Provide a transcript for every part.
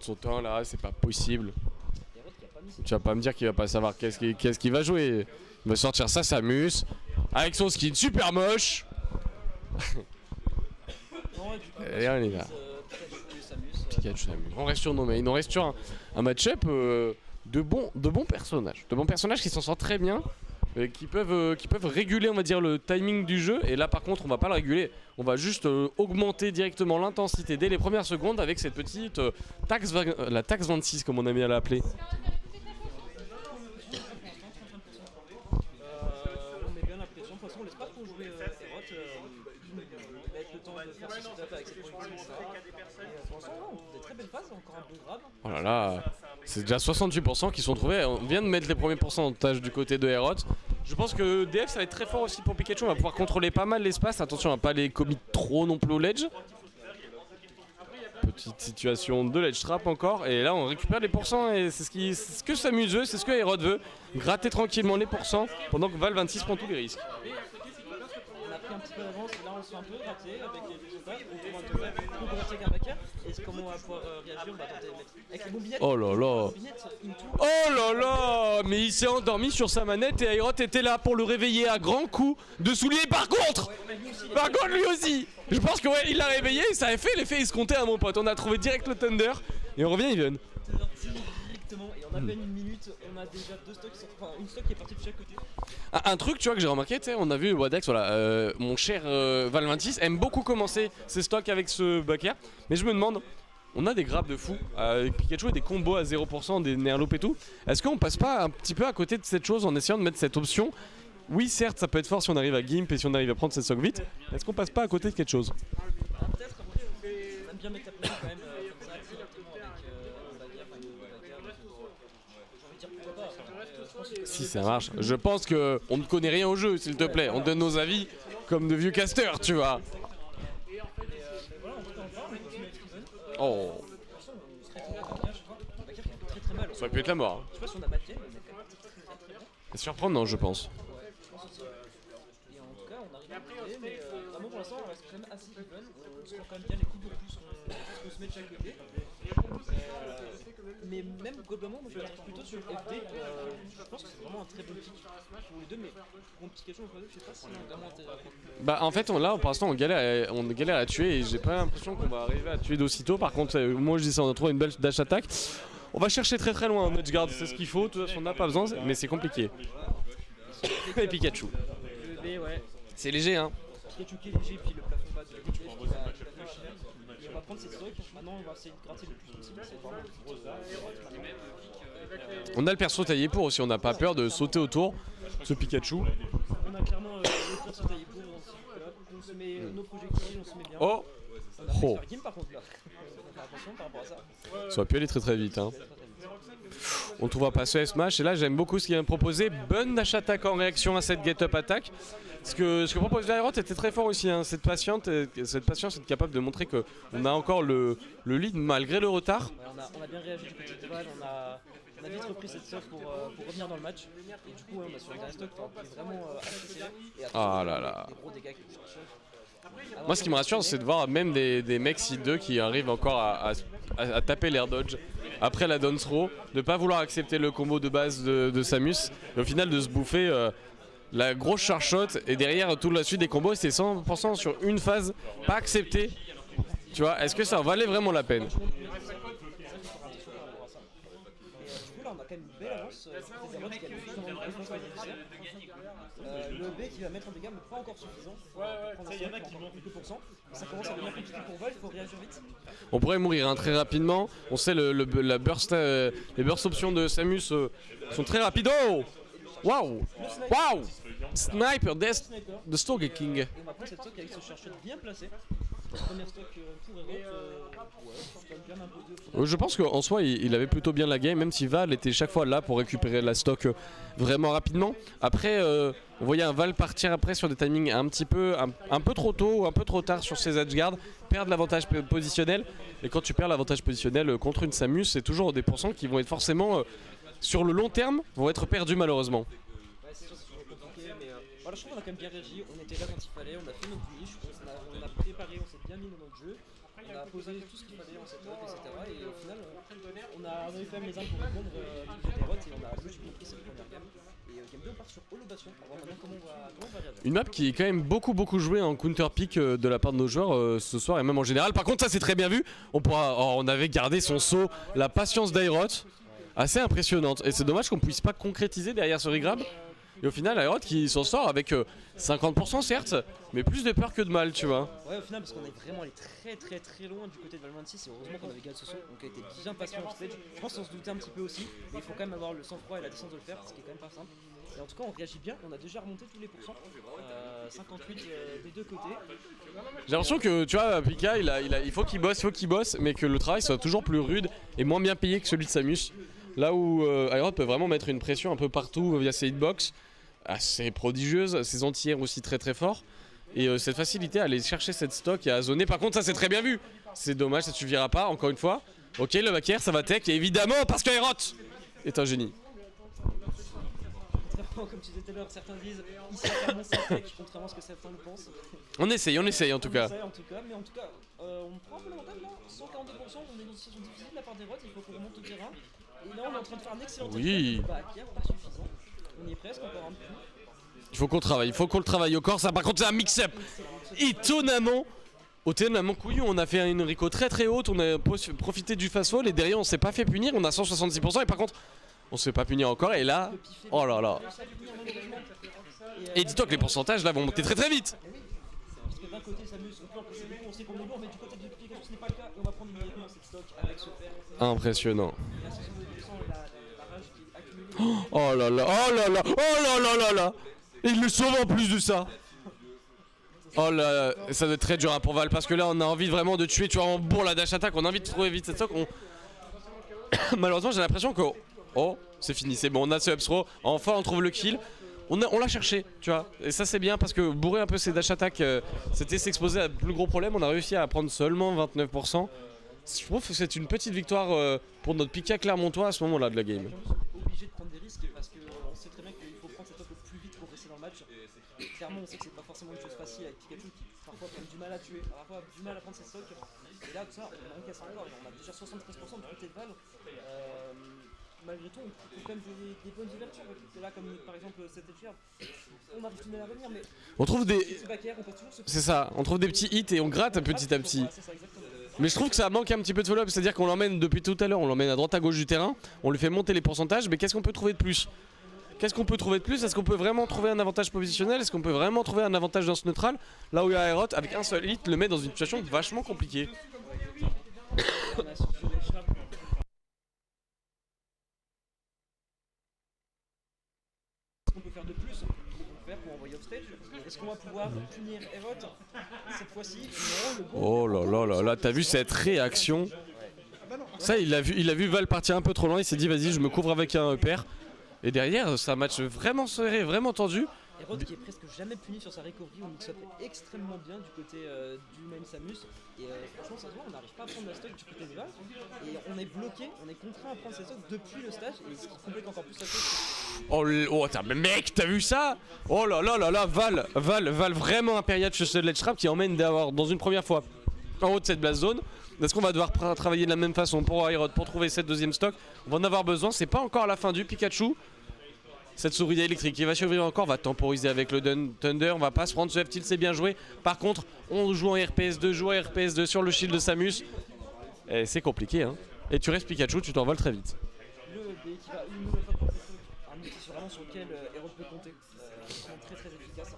son temps là, c'est pas possible. Tu vas pas me dire qu'il va pas savoir qu'est-ce qu'il va jouer. Il va sortir ça, Samus, avec son skin super moche. Et on est là. Pikachu, Samus. On reste sur nos mains. On reste sur un match-up de bons personnages. De bons personnages qui s'en sortent très bien. Qui peuvent réguler, on va dire, le timing du jeu. Et là par contre on va pas le réguler, on va juste augmenter directement l'intensité dès les premières secondes avec cette petite la taxe 26 comme on a mis à l'appeler. On met bien la pression, de toute façon on laisse pas trop jouer Herod, mettre le temps de faire ses setups avec ses points, etc. Pour l'instant on a des très belles phases, encore un bon grab. Oh là là, c'est déjà 68% qui sont trouvés. On vient de mettre les premiers pourcentages du côté de Herod. Je pense que DF ça va être très fort aussi pour Pikachu, on va pouvoir contrôler pas mal l'espace. Attention à pas les commit trop non plus au ledge. Petite situation de ledge trap encore. Et là on récupère les pourcents et c'est ce que Samus veut, c'est ce que Herod veut. Gratter tranquillement les pourcents pendant que Val 26 prend tous les risques. On a pris un petit peu d'avance, là on se fait un peu gratter avec les résultats, on trouve un peu pour gratter qu'un backer. Et comment on va pouvoir réagir, on va tenter de mettre avec les bombinettes. Oh là là. Oh là là. Mais il s'est endormi sur sa manette et Aerot était là pour le réveiller à grands coups de souliers. Par contre lui aussi. Je pense que ouais, il l'a réveillé et ça a fait l'effet escompté à mon pote. On a trouvé direct le Thunder et on revient even. Directement et en à peine une minute, on a déjà deux stocks, enfin une stock qui est partie de chaque côté. Un truc tu vois que j'ai remarqué, tu sais, on a vu Wadex, voilà, mon cher Val26 aime beaucoup commencer ses stocks avec ce backer, mais je me demande, on a des grabs de fou avec Pikachu et des combos à 0%, des nerlopes et tout, est-ce qu'on passe pas un petit peu à côté de cette chose en essayant de mettre cette option? Oui certes ça peut être fort si on arrive à gimp et si on arrive à prendre cette stock vite, est-ce qu'on passe pas à côté de quelque chose? Peut-être, après on aime bien mettre la pression quand même comme ça, directement avec un backer, j'ai envie de dire pourquoi pas. Si ça marche, je pense que on ne connaît rien au jeu s'il te plaît, on donne nos avis comme de vieux casters tu vois. Oh. Ça aurait pu être la mort. Je sais pas si on a matché, mais on est quand même très bon. C'est surprenant je pense. Et en tout cas on arrive à monter, mais vraiment pour l'instant on reste quand même assez even, on score quand même bien les coups de plus qu'on se met de chaque côté. Mais même globalement, moi je trouve plutôt sur FD, je pense que c'est vraiment un très bon pick pour les deux, mais pour Pikachu, je sais pas si on a vraiment intérêt à prendre. Bah en fait là pour l'instant on galère à tuer et j'ai pas l'impression qu'on va arriver à tuer d'aussitôt. Par contre moi je dis ça, on a trouvé une belle dash attack. On va chercher très loin en edge guard, c'est ce qu'il faut, de toute façon on n'a pas besoin mais c'est compliqué. Et Pikachu. Le B ouais. C'est léger hein. Pikachu qui est léger, puis le plafond bas de la qui va fâcher. Et on va prendre cette stock, maintenant on va essayer de gratter le plus possible, c'est vraiment le gros On a le perso taillé pour aussi, on n'a pas peur de sauter autour ce Pikachu. On a clairement le perso taillé pour, on se met nos projectiles, on se met bien. Oh. On a fait faire game par contre là. On va faire attention par rapport à ça. Ça aurait pu aller très vite hein. On trouvera pas ce smash et là j'aime beaucoup ce qu'il vient de proposer. Bonne dash attack en réaction à cette get up attack. Ce que propose Aerot était très fort aussi hein. Cette patience est capable de montrer qu'on a encore le lead malgré le retard. Ouais, on a bien réagi du côté de Val, on a vite repris cette stock pour revenir dans le match. Et du coup on a sur le stock qui est vraiment assez serré. Et ah là là. Des gros dégâts qui cherchent. Moi ce qui me rassure c'est de voir même des mecs C2 qui arrivent encore à taper l'air dodge après la down throw, de pas vouloir accepter le combo de base de Samus et au final de se bouffer la grosse charge shot et derrière toute la suite des combos c'est 100% sur une phase pas accepté. Tu vois, est-ce que ça valait vraiment la peine? Du coup là on a quand même une belle avance, qui a justement une grosse phase adversaire. Le B qui va mettre un dégât mais pas encore suffisant. Il y en a qui manquent quelques pourcents. Ça commence à devenir compliqué pour Val, il faut réagir vite. On pourrait mourir hein, très rapidement. On sait la burst, les burst options de Samus sont très rapides. Oh waouh. Waouh. Sniper Death de Stoge King. Et on va prendre cette stock avec ce chercheur bien placé. Première stock pour Herod, ouais, bien imposé. Je pense qu'en soi il avait plutôt bien la game, même si Val était chaque fois là pour récupérer la stock vraiment rapidement. Après on voyait un Val partir après sur des timings un peu trop tôt ou un peu trop tard sur ses edge guards, perdre l'avantage positionnel. Et quand tu perds l'avantage positionnel contre une Samus, c'est toujours des pourcents qui vont être forcément sur le long terme vont être perdus malheureusement. Ouais c'est sûr c'est toujours compliqué mais voilà je trouve qu'on a quand même bien réagi, on était là quand il fallait, on a fait notre niche, on a préparé, on s'est bien mis dans notre jeu. On a posé tout ce qu'il fallait en setup, etc. Et au final, on a eu quand même les armes pour répondre du Dairot et on a logiquement pris cette première gamme. Et game 2, on part sur Holobation. On va voir maintenant comment on va réagir. Une map qui est quand même beaucoup jouée en counter pick de la part de nos joueurs ce soir et même en général. Par contre, ça c'est très bien vu. On avait gardé son saut, la patience d'Aerot, assez impressionnante. Et c'est dommage qu'on puisse pas concrétiser derrière ce regrab. Et au final, Aerot qui s'en sort avec 50% certes, mais plus de peur que de mal, tu vois. Ouais, au final, parce qu'on est vraiment allé très loin du côté de Valorant 6 et heureusement qu'on avait gagné ce son, donc on a été bien patient en stage. Je pense qu'on se doutait un petit peu aussi, mais il faut quand même avoir le sang-froid et la décence de le faire, ce qui est quand même pas simple. Et en tout cas, on réagit bien, on a déjà remonté tous les pourcents, 58 des deux côtés. J'ai l'impression que, tu vois, Pika, il faut qu'il bosse, mais que le travail soit toujours plus rude et moins bien payé que celui de Samus. Là où Aerot peut vraiment mettre une pression un peu partout via ses hitbox, assez prodigieuse, ses anti-airs aussi très forts. Et cette facilité à aller chercher cette stock et à zoner. Par contre, ça c'est très bien vu. C'est dommage, ça suffira pas, encore une fois. Ok, le back air, ça va tech, et évidemment, parce qu'Aerot est un génie. Comme tu disais tout à l'heure, certains disent ici apparemment c'est tech, contrairement à ce que certains le pensent. On essaye en tout cas. Mais en tout cas, on prend un peu l'avantage là, 142%, on est dans une situation difficile de la part d'Aerot, il faut qu'on remonte au terrain. Et là on est en train de faire un excellent oui. Back air, pas suffisant. On y est presque, encore un peu. Il faut qu'on le travaille au corps, ça par contre c'est un mix-up étonnamment couillon. On a fait une Rico très haute, on a profité du fast fall et derrière on s'est pas fait punir, on a 166% et par contre on se fait pas punir encore et là, oh là là. Et dis-toi que les pourcentages là vont monter très vite. Parce que d'un côté Samus, on sait qu'on est lourd, mais du côté de Pikachu ce n'est pas le cas et on va prendre immédiatement cette stock avec ce fer. Impressionnant. La 62%, la rage qui est accumulée. Oh là là. Et il le sauve en plus de ça. Oh là, ça doit être très dur pour Val parce que là on a envie vraiment de tuer, tu vois, en bourre la dash attack, on a envie de trouver vite cette stock. Malheureusement j'ai l'impression que... Oh, c'est fini, c'est bon, on a ce up throw, enfin on trouve le kill. On l'a cherché, tu vois, et ça c'est bien parce que bourrer un peu ses dash attack, c'était s'exposer à de plus gros problèmes. On a réussi à prendre seulement 29%. Je trouve que c'est une petite victoire pour notre Pika Clermontois à ce moment là de la game. Obligé de prendre des risques parce qu'on sait très bien qu'il faut prendre cette top le plus vite pour rester dans le match. Et clairement on sait que c'est pas forcément une chose facile avec Pikachu qui parfois a du mal à tuer, parfois a du mal à prendre ses stocks. Et là tout ça on encaisse encore, on a déjà 73% du côté de Val. Malgré tout, on trouve quand même des bonnes ouvertures. C'est là comme par exemple cette échelle, on arrive tout de même à revenir, mais on trouve des... C'est ça, on trouve des petits hits et on gratte petit à petit. Voilà, c'est ça, exactement. Mais je trouve que ça manque un petit peu de follow-up, c'est-à-dire qu'on l'emmène depuis tout à l'heure, on l'emmène à droite à gauche du terrain, on lui fait monter les pourcentages, mais qu'est-ce qu'on peut trouver de plus? Est-ce qu'on peut vraiment trouver un avantage positionnel? Est-ce qu'on peut vraiment trouver un avantage dans ce neutral? Là où il y a Aerot, avec un seul hit, le met dans une situation vachement compliquée. Qu'on peut faire de plus pour envoyer off stage. Est-ce qu'on va pouvoir punir Aerot cette fois-ci? Oh là, t'as vu cette réaction? Ça, il a vu Val partir un peu trop loin, il s'est dit vas-y, je me couvre avec un EPR. Et derrière, c'est un match vraiment serré, vraiment tendu. Aerot qui est presque jamais puni sur sa recovery, on mix up extrêmement bien du côté du main Samus. Et franchement, ça se voit, on n'arrive pas à prendre la stock du côté de Val. Et on est bloqué, on est contraint à prendre ses stocks depuis le stage. Et ce qui complique encore plus la chose. Oh, mais mec, t'as vu ça? Oh là, Val vraiment impérial chez ce Ledge Trap qui emmène d'avoir dans une première fois en haut de cette blast zone. Est-ce qu'on va devoir travailler de la même façon pour Aerot pour trouver cette deuxième stock? On va en avoir besoin, c'est pas encore la fin du Pikachu. Cette souris électrique qui va survivre encore, va temporiser avec le Thunder, on va pas se prendre ce F-tilt, c'est bien joué. Par contre, on joue en RPS2, sur le shield de Samus. Et c'est compliqué hein. Et tu restes Pikachu, tu t'envoles très vite. Le B qui va une nouvelle fois prendre cette stock, un outil vraiment sur lequel Aerot peut compter. Très efficace.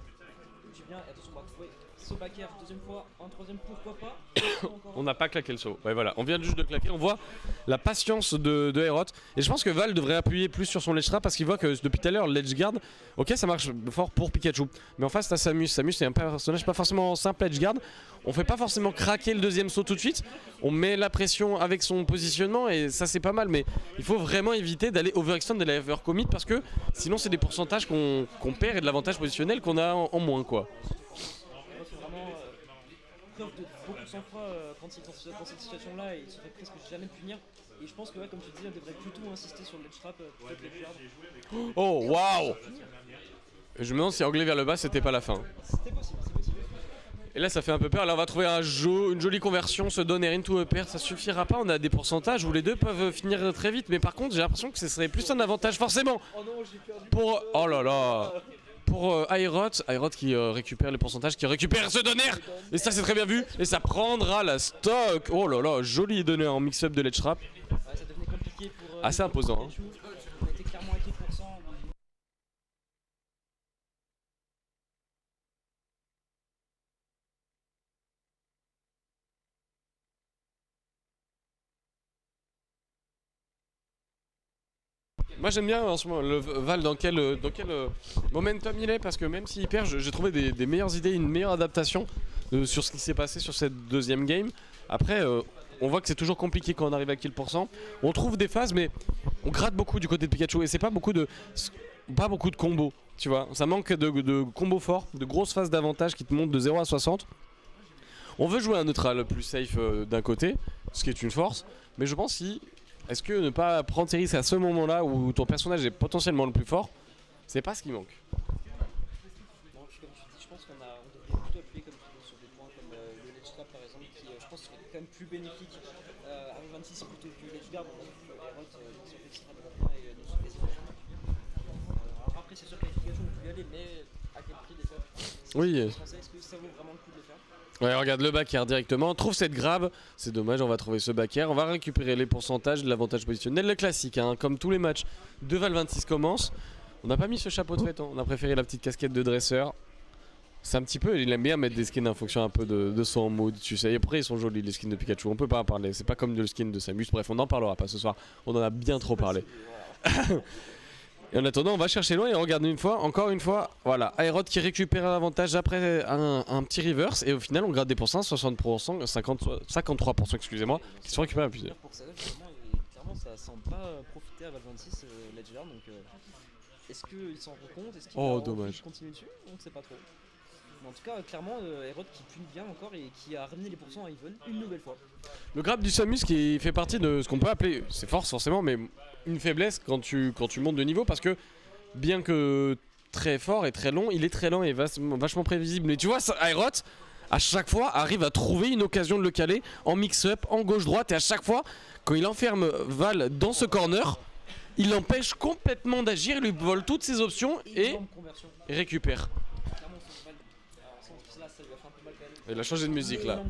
Tu viens, attention, on va trouver ce back air, deuxième fois, un troisième, pourquoi pas. On n'a pas claqué le saut. Ouais, voilà, on vient juste de claquer. On voit la patience de Aerot. Et je pense que Val devrait appuyer plus sur son ledge trap parce qu'il voit que depuis tout à l'heure, le ledge guard, ok, ça marche fort pour Pikachu. Mais en face, t'as Samus. Samus, c'est un personnage pas forcément simple ledge guard. On fait pas forcément craquer le deuxième saut tout de suite. On met la pression avec son positionnement et ça, c'est pas mal. Mais il faut vraiment éviter d'aller overextend et overcommit parce que sinon, c'est des pourcentages qu'on perd et de l'avantage positionnel qu'on a en moins, quoi. De beaucoup de sang-froid quand il est dans cette situation-là et il se fait presque jamais punir. Et je pense que, comme tu dis, on devrait plutôt insister sur le ledge trap plutôt que les guards. Oh, waouh! Je me demande si angler vers le bas, c'était pas la fin. C'était possible. Et là ça fait un peu peur, là on va trouver une jolie conversion, se donner into a pair, ça suffira pas, on a des pourcentages où les deux peuvent finir très vite, mais par contre j'ai l'impression que ce serait plus un avantage forcément pour... Oh là là. Pour Aerot qui récupère les pourcentages, qui récupère ce donner. Et ça c'est très bien vu, et ça prendra la stock. Oh là là, joli donner en mix-up de Ledge Trap. Ouais, ça devenait compliqué pour... Assez imposant. Hein. On était clairement à 4%. Moi j'aime bien en ce moment le Val dans quel momentum il est, parce que même s'il perd, j'ai trouvé des meilleures idées, une meilleure adaptation sur ce qui s'est passé sur cette deuxième game. Après on voit que c'est toujours compliqué quand on arrive à kill %. On trouve des phases mais on gratte beaucoup du côté de Pikachu et c'est pas beaucoup de combos, tu vois. Ça manque de combos forts, de grosses phases d'avantage qui te montent de 0 à 60. On veut jouer un neutral plus safe d'un côté, ce qui est une force, mais je pense si... Est-ce que ne pas prendre tes risques à ce moment-là où ton personnage est potentiellement le plus fort, c'est pas ce qui manque. Bon, comme tu dis, je pense qu'on devrait plutôt appuyer comme tu dis, sur des points comme le Ledge Trap par exemple, qui je pense serait quand même plus bénéfique à 26 plutôt que Ledge Guard. On a vu que Aerot sur Flexion à la fin et nous sur Flexion. Alors après, c'est sûr qu'avec Pikachu on peut y aller, mais à quel prix déjà? Oui. Est-ce que ça vaut vraiment le coup de le faire? Ouais, regarde le back air directement, on trouve cette grave, c'est dommage, on va trouver ce back air, on va récupérer les pourcentages de l'avantage positionnel, le classique, hein, comme tous les matchs de Val 26 commencent. On n'a pas mis ce chapeau de fête, hein. On a préféré la petite casquette de dresseur. C'est un petit peu, il aime bien mettre des skins en fonction un peu de son mood, tu sais. Et après ils sont jolis les skins de Pikachu, on peut pas en parler, c'est pas comme le skin de Samus, bref on n'en parlera pas ce soir, on en a bien trop parlé. Et en attendant, on va chercher loin et on regarde encore une fois, voilà, Aerot qui récupère l'avantage après un petit reverse et au final on gratte des pourcents, 60%, 53% excusez-moi, qui sont récupérés à plusieurs. Pour ça, clairement ça semble pas profiter à Val 26 Ledger, donc est-ce qu'il s'en rend compte, est-ce qu'il a envie de continuer dessus? On ne sait pas trop. Mais en tout cas, clairement, Aerot qui pune bien encore et qui a ramené les pourcents à Even une nouvelle fois. Le grab du Samus qui fait partie de ce qu'on peut appeler, c'est force forcément, mais une faiblesse quand tu montes de niveau, parce que bien que très fort et très long, il est très lent et vachement prévisible. Mais tu vois, Aerot, à chaque fois, arrive à trouver une occasion de le caler en mix-up, en gauche-droite, et à chaque fois, quand il enferme Val dans ce corner, il l'empêche complètement d'agir, il lui vole toutes ses options et récupère. Il a changé de musique là.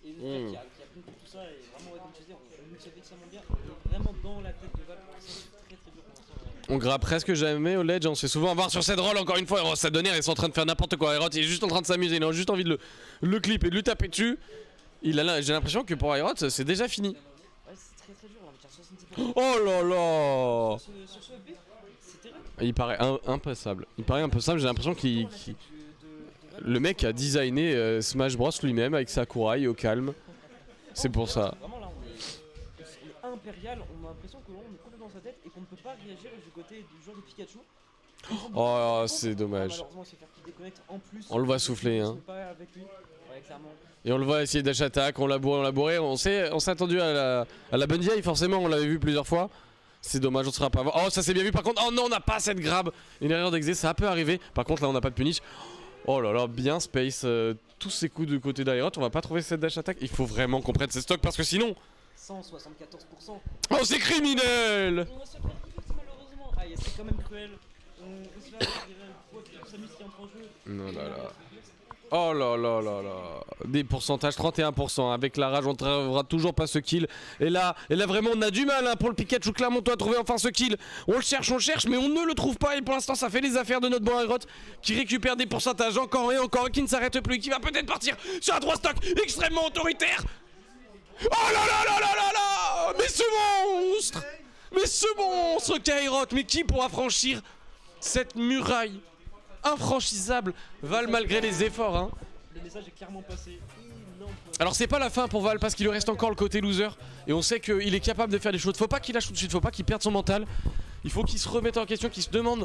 Et qui a compris tout ça et vraiment, comme tu disais, on nous savait extrêmement bien. Et vraiment dans la tête de Val, c'est très très dur pour l'instant. On grappe presque jamais au ledge, on se fait souvent avoir sur cette roll encore une fois. Ça donnait, ils sont en train de faire n'importe quoi. Aerot il est juste en train de s'amuser, il a juste envie de le clip et de lui taper dessus. J'ai l'impression que pour Aerot c'est déjà fini. Ouais, c'est très très dur, on va dire 70%. Oh là là! Sur ce EP, c'est terrible. Il paraît impassable. J'ai l'impression qu'il. Le mec a designé Smash Bros lui-même avec Sakurai au calme. C'est pour ça. Vraiment là, on est impérial, on a l'impression que l'on est complètement dans sa tête et qu'on ne peut pas réagir du côté du joueur de Pikachu. Oh, c'est dommage. On le voit souffler, hein. Et on le voit essayer dash attack, on l'a bourré. On s'est attendu à la bonne vieille, forcément, on l'avait vu plusieurs fois. C'est dommage, on sera pas. Oh, ça s'est bien vu par contre. Oh non, on n'a pas cette grab. Une erreur d'exé, ça peut arriver. Par contre, là, on n'a pas de punish. Oh là là, bien space. Tous ces coups du côté d'Aerot, on va pas trouver cette dash attack. Il faut vraiment qu'on prenne ses stocks parce que sinon. 174%. Oh, c'est criminel! Malheureusement. Ah, c'est quand même cruel. Samus qui entre en jeu. Non là là. Oh là là là là. Des pourcentages 31%. Avec la rage, on ne trouvera toujours pas ce kill. Et là vraiment, on a du mal hein, pour le Pikachu Clermontois à trouver enfin ce kill. On le cherche, mais on ne le trouve pas. Et pour l'instant, ça fait les affaires de notre bon Aerot qui récupère des pourcentages encore et encore, qui ne s'arrête plus, qui va peut-être partir sur un 3 stock extrêmement autoritaire. Oh là là là là là là! Mais ce monstre qu'Aerot, mais qui pourra franchir cette muraille infranchissable? Val malgré les efforts hein. Le message est clairement passé. Alors c'est pas la fin pour Val parce qu'il lui reste encore le côté loser. Et on sait qu'il est capable de faire des choses. Faut pas qu'il lâche tout de suite, faut pas qu'il perde son mental. Il faut qu'il se remette en question, qu'il se demande